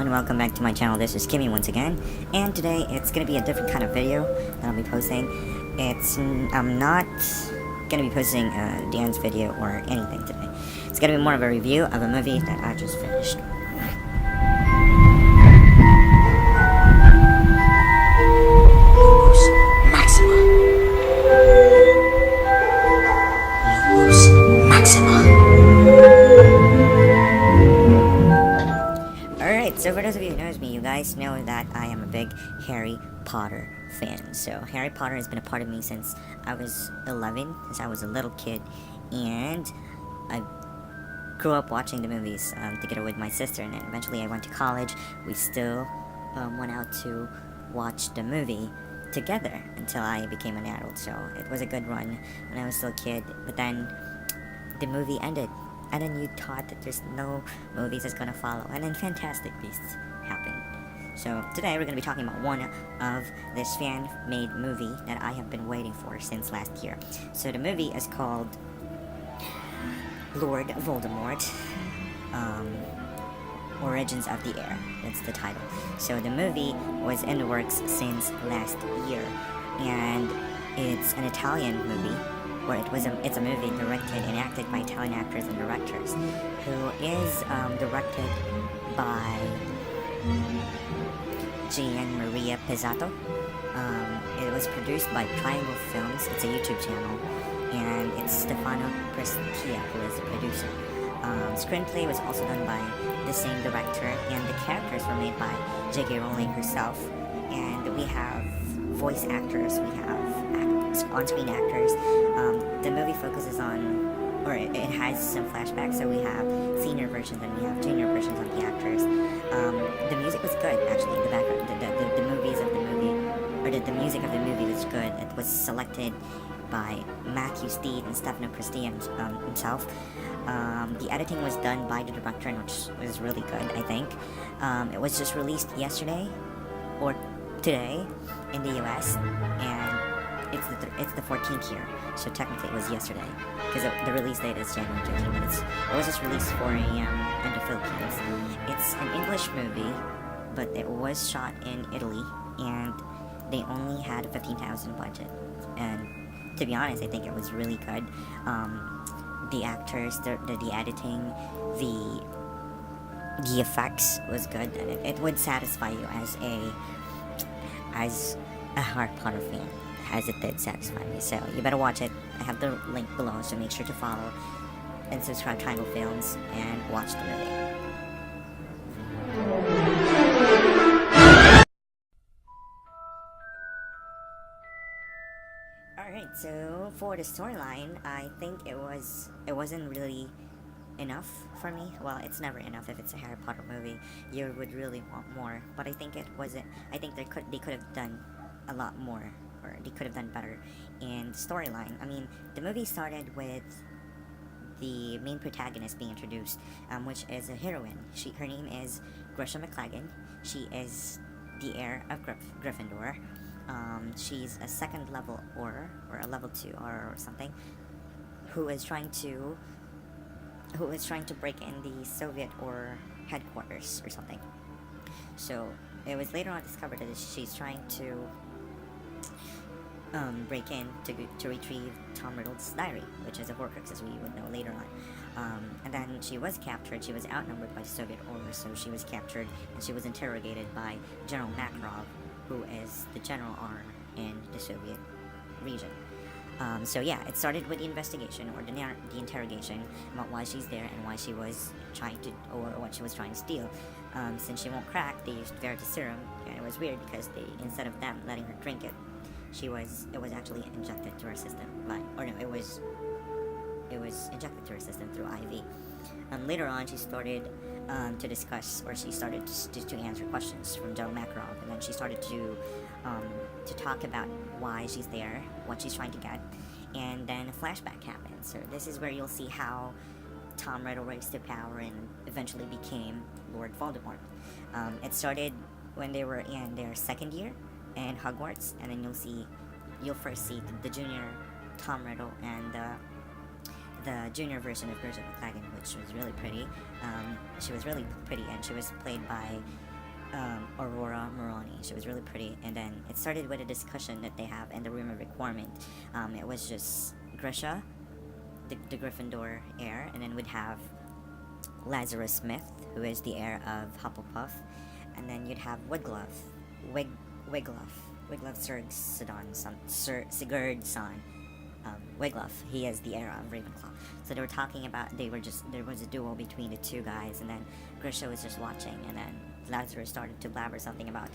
and welcome back to my channel. This is Kimmy once again, and today it's gonna be a different kind of video that I'll be posting. I'm not gonna be posting a dance video or anything today. It's gonna be more of a review of a movie that I just finished. So for those of you who knows me, you guys know that I am a big Harry Potter fan. So Harry Potter has been a part of me since I was 11, since I was a little kid, and I grew up watching the movies together with my sister, and then eventually I went to college. We still went out to watch the movie together until I became an adult. So it was a good run when I was still a kid, but then the movie ended. And then you thought that there's no movies that's gonna follow, and then Fantastic Beasts happened. So today we're gonna be talking about one of this fan-made movie that I have been waiting for since last year. So the movie is called Lord Voldemort, Origins of the Heir. That's the title. So the movie was in the works since last year, and it's an Italian movie. It's a movie directed and acted by Italian actors and directors, who is directed by Gian Maria Pizzato. It was produced by Triangle Films. It's a YouTube channel, and it's Stefano Prestia who is the producer. Screenplay was also done by the same director, and the characters were made by J.K. Rowling herself. And we have voice actors, we have on-screen actors. The movie focuses on, or it has some flashbacks, so we have senior versions and we have junior versions of the actors. The music was good, actually. The background, the movies of the movie, or the music of the movie was good. It was selected by Matthew Steed and Stefano Prestia himself. The editing was done by the director, which was really good, I think. It was just released yesterday, or today, in the US, and it's the 14th year, so technically it was yesterday, because the release date is January 13th, but it was just released 4 a.m. in the Philippines. It's an English movie, but it was shot in Italy, and they only had a $15,000 budget, and to be honest, I think it was really good. The actors, the editing, the effects was good, and it would satisfy you as a Harry Potter fan, as it did satisfy me. So you better watch it. I have the link below, so make sure to follow and subscribe to Triangle Films and watch the movie. Alright, so for the storyline, I think it wasn't really enough for me. Well, it's never enough if it's a Harry Potter movie. You would really want more, but I think it wasn't. I think they could have done a lot more, or they could have done better in the storyline. I mean, the movie started with the main protagonist being introduced, which is a heroine. Her name is Grisha McLaggen. She is the heir of Gryffindor. She's a second level Auror, or a level 2 Auror or something, who is trying to break in the Soviet or headquarters or something. So it was later on discovered that she's trying to break in to retrieve Tom Riddle's diary, which is a Horcrux, as we would know later on. And then she was captured. She was outnumbered by the Soviet Auror, so she was captured and she was interrogated by General Makarov, who is the general Auror in the Soviet region. So yeah, it started with the investigation, or the interrogation about why she's there and why she was trying to, or what she was trying to steal. Since she won't crack, they used Veritaserum, and it was weird because instead of them letting her drink it, it was actually injected to her system, it was injected to her system through IV. Later on, she started to discuss, or she started to answer questions from General Makarov, and then she started to talk about why she's there, what she's trying to get, and then a flashback happened. So this is where you'll see how Tom Riddle rose to power and eventually became Lord Voldemort. It started when they were in their second year in Hogwarts, and then you'll first see the junior Tom Riddle and the junior version of Grisha McLaggen, which was really pretty. She was really pretty, and she was played by Aurora Moroni. She was really pretty, and then it started with a discussion that they have in the room of requirement. It was just Grisha, the Gryffindor heir, and then we'd have Lazarus Smith, who is the heir of Hufflepuff, and then you'd have Wiglaf Sigurd's son, Wiglaf. He is the heir of Ravenclaw. So they were talking about, there was a duel between the two guys, and then Grisha was just watching, and then Lazarus started to blabber something about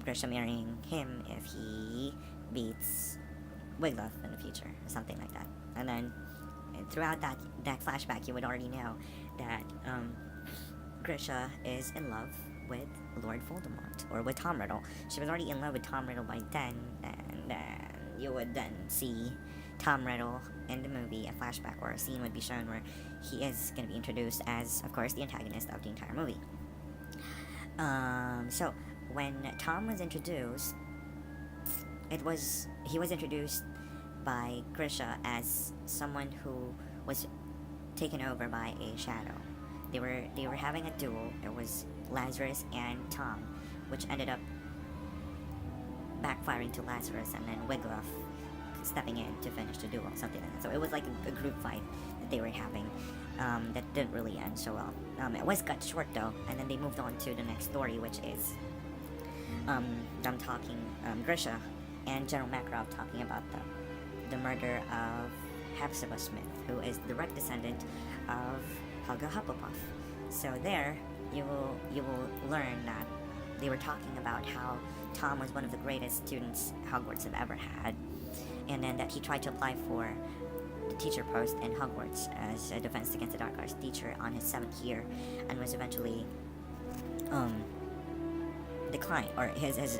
Grisha marrying him if he beats Wiglaf in the future, or something like that. And then throughout that flashback, you would already know that Grisha is in love with Lord Voldemort, or with Tom Riddle. She was already in love with Tom Riddle by then, and then you would then see Tom Riddle in the movie. A flashback or a scene would be shown where he is going to be introduced as, of course, the antagonist of the entire movie. So when Tom was introduced, he was introduced by Grisha as someone who was taken over by a shadow. They were having a duel. It was Lazarus and Tom, which ended up backfiring to Lazarus, and then Wiglaf stepping in to finish the duel, something like that. So it was like a group fight that they were having that didn't really end so well. It was cut short though, and then they moved on to the next story, which is them talking, Grisha and General Makarov talking about the murder of Hepzibah Smith, who is the direct descendant of Helga Hufflepuff. So there, you will learn that they were talking about how Tom was one of the greatest students Hogwarts have ever had, and then that he tried to apply for the teacher post in Hogwarts as a Defense Against the Dark Arts teacher on his 7th year, and was eventually declined, or his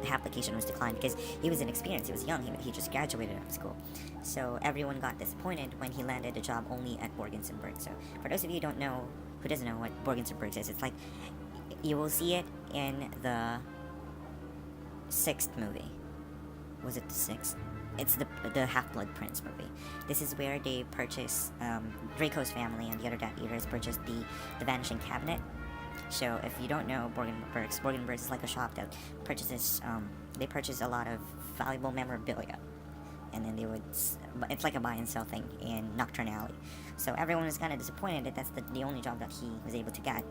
application was declined because he was inexperienced, he was young, he just graduated out of school. So everyone got disappointed when he landed a job only at Borgins and Burke. So for those of you who doesn't know what Borgins and Burke is, it's like, you will see it in the 6th movie. Was it the 6th? It's the Half-Blood Prince movie. This is where they purchase, Draco's family and the other Death Eaters purchased the Vanishing Cabinet. So if you don't know Borgin Burks is like a shop that purchases, they purchase a lot of valuable memorabilia, and then it's like a buy and sell thing in Nocturne Alley. So everyone was kind of disappointed that that's the only job that he was able to get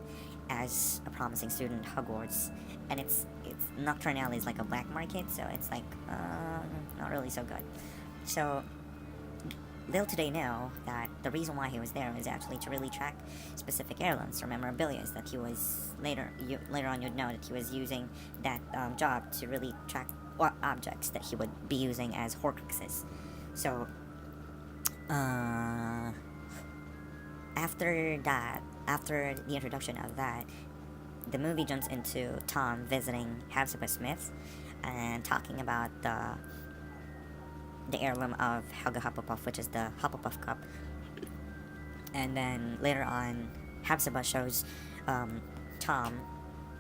as a promising student at Hogwarts. And it's Nocturne Alley is like a black market, so it's like not really so good. So little today know that the reason why he was there was actually to really track specific heirlooms or memorabilia. That he was later on you'd know that he was using that job to really track objects that he would be using as Horcruxes. So after the introduction of that, the movie jumps into Tom visiting Hepzibah Smith and talking about the heirloom of Helga Hufflepuff, which is the Hufflepuff Cup. And then later on, Hepzibah shows Tom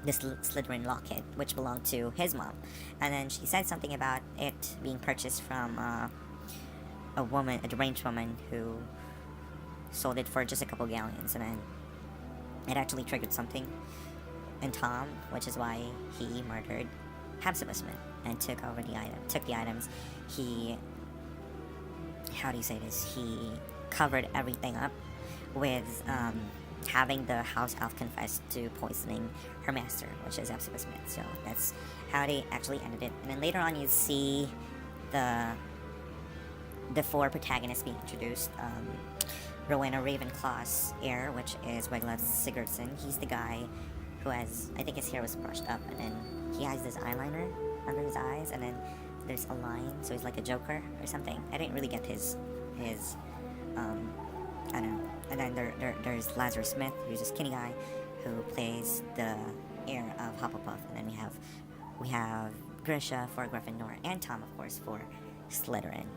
this Slytherin locket, which belonged to his mom. And then she said something about it being purchased from a deranged woman who sold it for just a couple galleons. And then it actually triggered something in Tom, which is why he murdered Hepzibah Smith and took the items. He covered everything up with having the house elf confess to poisoning her master, which is Hepzibah Smith. So that's how they actually ended it. And then later on you see the 4 protagonists being introduced. Rowena Ravenclaw's heir, which is Wiglaf Sigurdsson. He's the guy who has, I think his hair was brushed up, and then he has this eyeliner under his eyes, and then there's a line, so he's like a Joker or something. I didn't really get his I don't know. And then there's Lazarus Smith, who's a skinny guy who plays the heir of Hufflepuff, and then we have Grisha for Gryffindor, and Tom, of course, for Slytherin.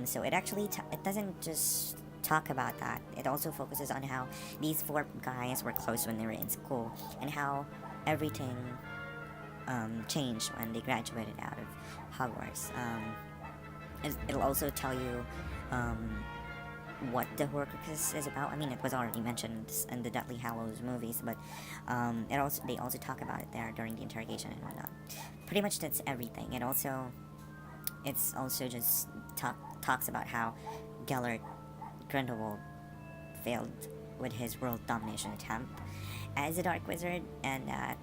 So it actually it doesn't just talk about that. It also focuses on how these 4 guys were close when they were in school, and how everything changed when they graduated out of Hogwarts. It'll also tell you what the Horcrux is about. I mean, it was already mentioned in the Deathly Hallows movies, but they also talk about it there during the interrogation and whatnot. Pretty much that's everything. It's also just talks about how Gellert Grindelwald failed with his world domination attempt as a Dark Wizard, and that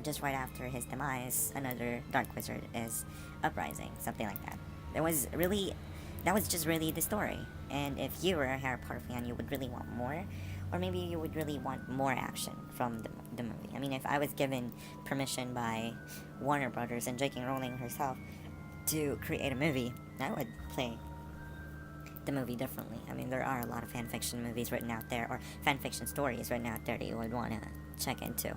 just right after his demise, another Dark Wizard is uprising, something like that. That was just really the story. And if you were a Harry Potter fan, you would really want more, or maybe you would really want more action from the movie. I mean, if I was given permission by Warner Brothers and J.K. Rowling herself to create a movie, I would play the movie differently. I mean, there are a lot of fanfiction movies written out there, or fanfiction stories written out there that you would want to check into.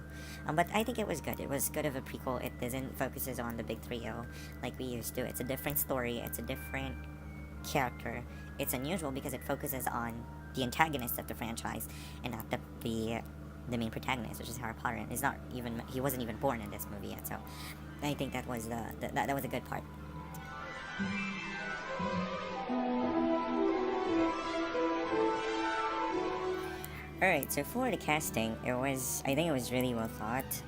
But I think it was good. It was good of a prequel. It doesn't focuses on the big trio like we used to. It's a different story. It's a different character. It's unusual because it focuses on the antagonist of the franchise and not the main protagonist, which is Harry Potter. And he wasn't even born in this movie yet. So I think that was that was a good part. Alright, so for the casting, I think it was really well thought.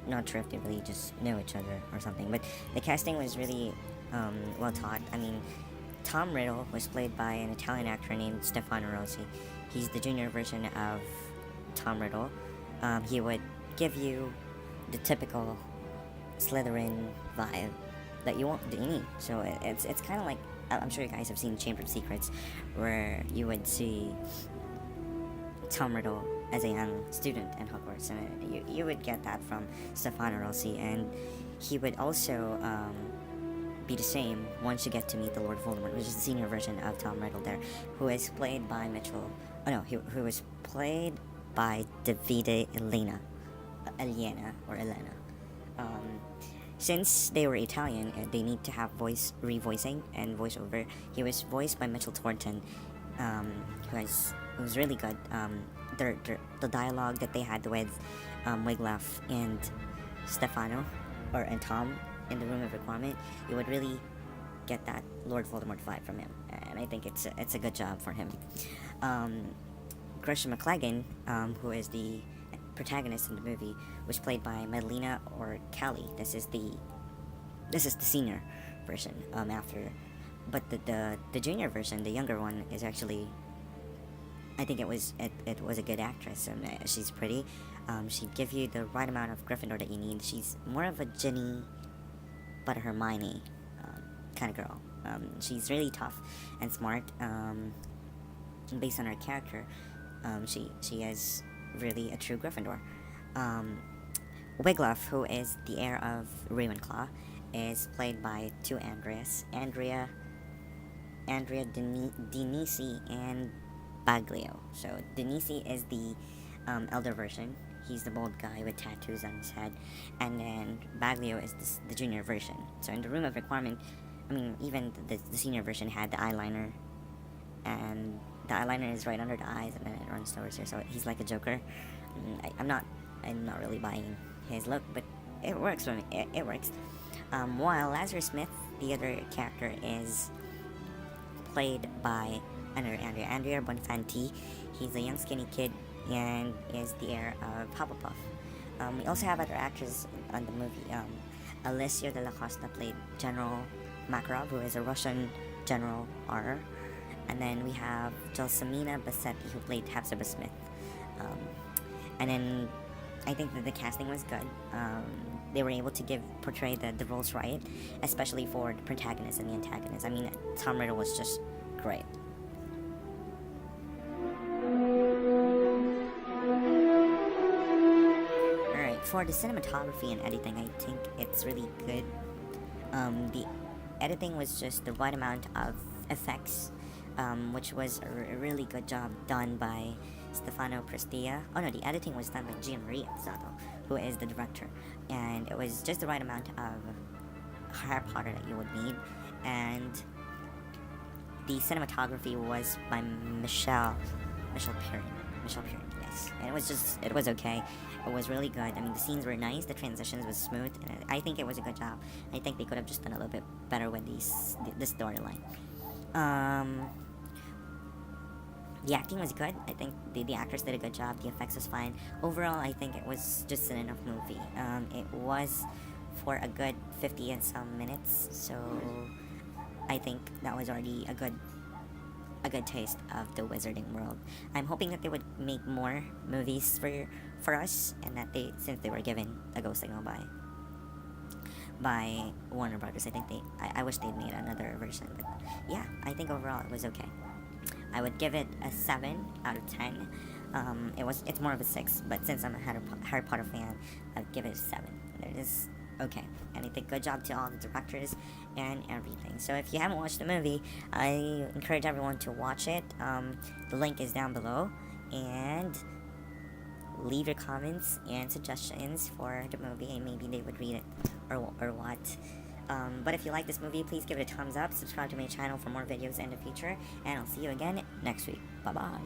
Not sure if they really just know each other or something, but the casting was really well thought. I mean, Tom Riddle was played by an Italian actor named Stefano Rossi. He's the junior version of Tom Riddle. He would give you the typical Slytherin vibe that you need. So it's kind of like, I'm sure you guys have seen Chamber of Secrets, where you would see Tom Riddle as a young student in Hogwarts, and you would get that from Stefano Rossi, and he would also be the same once you get to meet the Lord Voldemort, which is the senior version of Tom Riddle there, who is played by who was played by Davide Elena. Since they were Italian, they need to have voice revoicing and voiceover. He was voiced by Mitchell Thornton, who was really good. The dialogue that they had with Wiglaf and Stefano, and Tom in the Room of Requirement, you would really get that Lord Voldemort vibe from him, and I think it's a good job for him. Gresham McLagan, who is the protagonist in the movie, was played by Madalena or Callie. This is the senior version. But the junior version, the younger one, is actually, I think it was a good actress. She's pretty. She'd give you the right amount of Gryffindor that you need. She's more of a Ginny, but a Hermione kind of girl. She's really tough and smart. Based on her character, she is really a true Gryffindor. Wiglaf, who is the heir of Ravenclaw, is played by two Andreas, Andrea Dinisi and Baglio. So Dinisi is the elder version. He's the bald guy with tattoos on his head, and then Baglio is the junior version. So in the Room of Requirement, I mean, even the senior version had the eyeliner, and the eyeliner is right under the eyes, and then it runs towards here. So he's like a Joker. I'm not really buying his look, but it works for me. It works. While Lazarus Smith, the other character, is played by Andrea Bonfanti. He's a young skinny kid and is the heir of Hufflepuff. We also have other actors on the movie. Alessio de la Costa played General Makarov, who is a Russian general R. And then we have Gelsomina Bassetti, who played Hepzibah Smith. And then I think that the casting was good. They were able to portray the roles right, especially for the protagonist and the antagonist. I mean, Tom Riddle was just great. Alright, for the cinematography and editing, I think it's really good. The editing was just the right amount of effects, which was a really good job done by Stefano Prestia. Oh no, the editing was done by Gianmaria Pizzato, who is the director, and it was just the right amount of Harry Potter that you would need. And the cinematography was by Michelle Perrin, yes. And it was okay. It was really good. I mean, the scenes were nice, the transitions was smooth, and I think it was a good job. I think they could have just done a little bit better with the storyline. The acting was good. I think the actors did a good job. The effects was fine. Overall, I think it was just an enough movie. It was for a good 50 and some minutes, so I think that was already a good taste of the wizarding world. I'm hoping that they would make more movies for us, and that since they were given a go signal by Warner Brothers, I think I wish they'd made another version. But yeah, I think overall it was okay. I would give it a 7 out of 10. It's more of a 6, but since I'm a Harry Potter fan, I'd give it a 7. It is okay. And I think good job to all the directors and everything. So if you haven't watched the movie, I encourage everyone to watch it. The link is down below, and leave your comments and suggestions for the movie, and maybe they would read it or what. But if you like this movie, please give it a thumbs up, subscribe to my channel for more videos in the future, and I'll see you again next week. Bye bye.